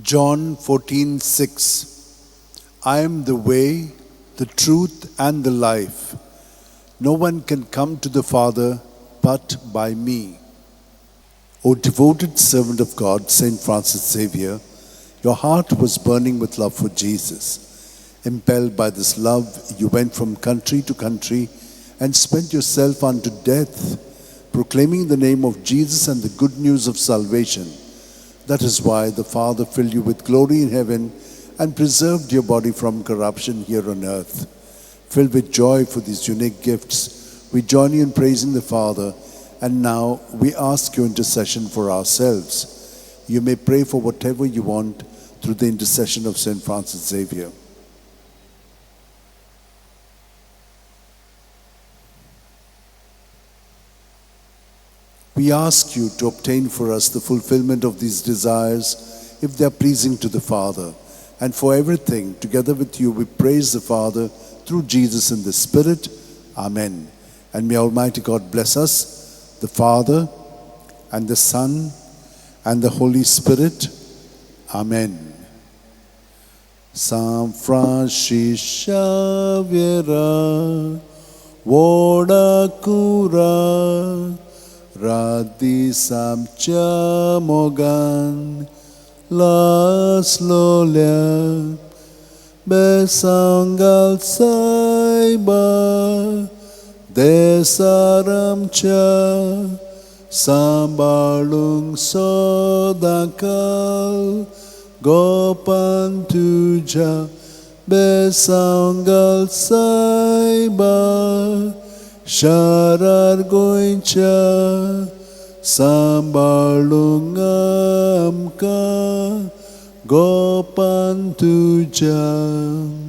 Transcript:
John 14:6. I am the way, the truth, and the life. No one can come to the Father but by me. O devoted servant of God, Saint Francis Xavier, your heart was burning with love for Jesus. Impelled by this love, you went from country to country and spent yourself unto death, proclaiming the name of Jesus and the good news of salvation. That is why the Father filled you with glory in heaven and preserved your body from corruption here on earth. Filled with joy for these unique gifts, we join you in praising the Father, and now we ask your intercession for ourselves. You may pray for whatever you want through the intercession of Saint Francis Xavier. We ask you to obtain for us the fulfillment of these desires, if they are pleasing to the Father. And for everything, together with you, we praise the Father through Jesus in the Spirit. Amen. And may Almighty God bless us, the Father, and the Son, and the Holy Spirit. Amen. San Francis Xavier, Voda Cura, Radi Samcha Mogan, Las Lolia, Besangal Saiba, Desaramcha, Sambalung Sodakal, Gopan Tuja, Besangal Saiba, Sharar Goincha, Sambalungamka, Gopan Tuja.